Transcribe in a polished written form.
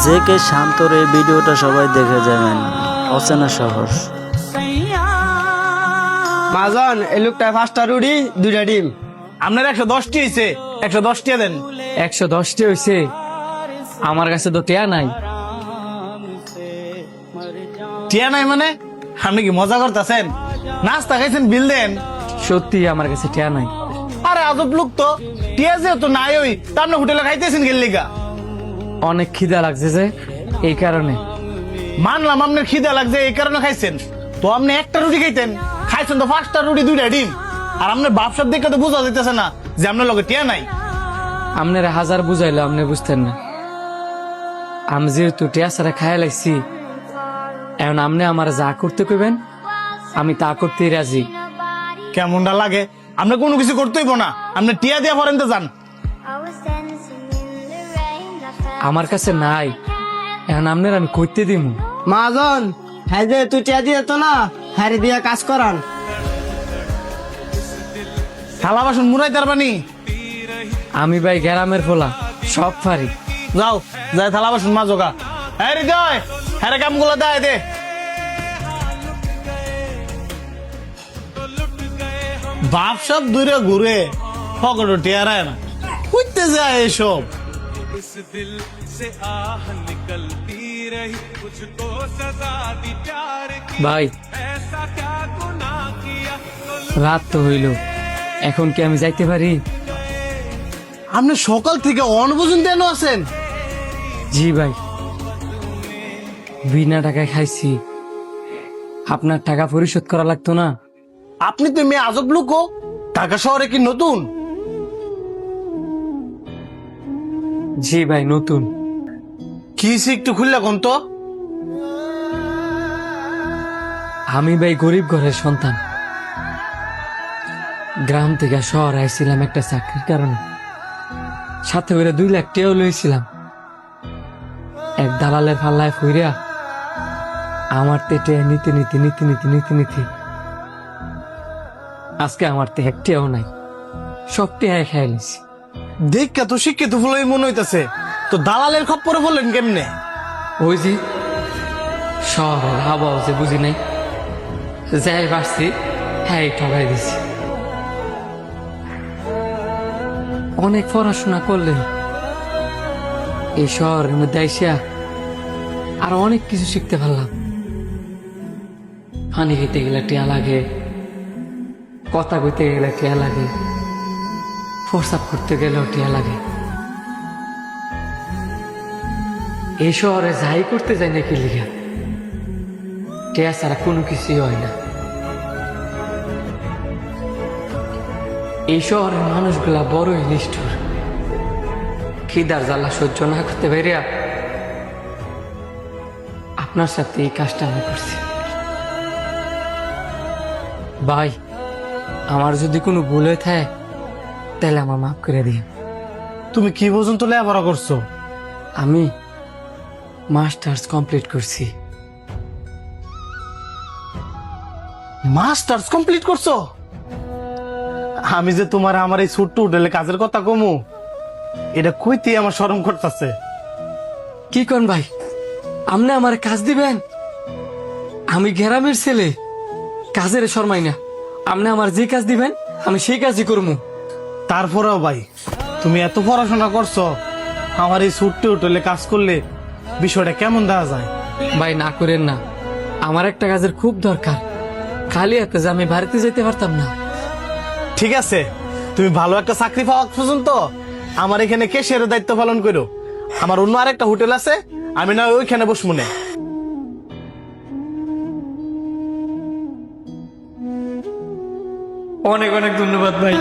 যে কে শান্তর এই ভিডিওটা সবাই দেখে যাবেন। অচেনা শহর। মাজন এই লোকটা 5টা রুটি 2টা ডিম। আপনার 110টি হয়েছে, 110টি দেন। 110টি হয়েছে, আমার কাছে তো টিয়া নাই। টিয়া নাই মানে? আপনি কি মজা করতেছেন? নাস্তা খাইছেন, বিল দেন। সত্যি আমার কাছে টিয়া নাই। আরে আজব লোক তো, টিয়া যেহেতু নাই ওই তা আপনি হোটেলে খাইতেছেন গেল্লিগা। অনেক খিদা লাগছে যে, এই কারণে। মানলাম আপনার খিদা লাগছে এই কারণে খাইছেন, তো আপনি একটা রুটি খাইছেন তো 5টা রুটি 2টা ডিম। আর আপনার বাপসার দিকে তো বোঝা যাইতেছে না যে আপনার লগে টিয়া নাই। আপনারা হাজার বুঝাইলো আপনি বুঝতেন না। আমি যেহেতু টিয়া ছাড়া খাইয়া লাগছি, এখন আপনি আমার যা করতে কইবেন আমি তা করতেই রাজি। কেমনটা লাগে? আপনি কোনো কিছু করতেই না, আপনি টিয়া দিয়া ফরেন তো যান। আমার কাছে নাই, এখন আপনার আমি করতে দিব। মাজন হ্যাঁ যে তুই টিয়া দিয়ে তো না, হ্যাঁ দিয়ে কাজ করান। থালা বাসন মুড়াই তারবানি। আমি ভাই গ্রামের ফোলা, সব পারি। যাও যাই থালা বাসন মাজোগা। হ্যাঁ হৃদয়, হ্যাঁ কামগুলো দেয় দে। বাপ সব দূরে ঘুরে ফকট টিয়ারায় না, উঠতে যায় এসব। ভাই রাত তো হইল, এখন কি আমি যাইতে পারি? আপনি সকাল থেকে অন পর্যন্ত এনে আছেন? জি ভাই, বিনা টাকায় খাইছি, আপনার টাকা পরিশোধ করা লাগতো না? আপনি তো মেয়ে আজব লোক। ঢাকা শহরে কি নতুন? জি ভাই নতুন। কি একটু খুললে কোন তো। আমি ভাই গরিব ঘরের সন্তান, গ্রাম থেকে শহর আইছিলাম একটা চাকরির কারণে, সাথে করে 2 লাখ টাকাও লইছিলাম। এক দালালের ফাল্লায় ফইরা আমার তেটে নিতে নিতে নিতে নিতে নিতে নিতে আজকে আমার তে একটিও নাই, সব টেহাই খাই নিছি। দেখা তো শিক্ষিত ফুলই মনে হইতাছে, তো দালালের খপ্পরে বললেন কেমনে? ওই যে শহরের হাওয়াও যে বুঝি নাই, যাই পারছি হ্যাঁ ঠগাই দিছি। অনেক পড়াশোনা করলেন এই শহরের মধ্যে আইসা আর অনেক কিছু শিখতে পারলাম। পানি খেতে গেলে টিয়া লাগে, কথা কইতে গেলে টিয়া লাগে, প্রস্রাব করতে গেলেও টিয়া লাগে। এই শহরে যাই করতে যাই নাকি লিখা টিয়া ছাড়া কোনো কিছুই হয় না। এই শহরের মানুষগুলা বড়ই নিষ্ঠুর, খিদার জ্বালা সহ্য না করতে পারিয়া আপনার সাথে এই কাজটা আমি করছি। ভাই আমার যদি কোনো ভুল হয়ে থাকে তাহলে আমার মাফ করে দিন। তুমি কি পর্যন্ত লেখাপড়া করছো? আমি মাস্টার্স কমপ্লিট করছি। মাস্টার্স কমপ্লিট করছো? আমি যে তোমার আমার এই ছোট্ট হোটেলে কাজের কথা কমু, এটা কইতে আমার শরম করতেছে। কি কোন ভাই, আপনি আমার কাজ দিবেন? আমি গ্রামের ছেলে, কাজের শর্মাই না। আপনি আমার যে কাজ দিবেন আমি সেই কাজই করবো। তারপরেও ভাই, তুমি এত পড়াশোনা করছো, আমার এই ছোট্ট হোটেলে কাজ করলে বিষয়টা কেমন দেখা যায়? ভাই না করেন না, আমার একটা কাজের খুব দরকার, খালি হাতে যে আমি বাড়িতে যেতে পারতাম না। ঠিক আছে, তুমি ভালো একটা চাকরি পাওয়া পর্যন্ত আমার এখানে ক্যাশিয়ারের দায়িত্ব পালন করো। আমার অন্য আরেকটা হোটেল আছে, আমি না ওইখানে বসবো না। অনেক অনেক ধন্যবাদ ভাই।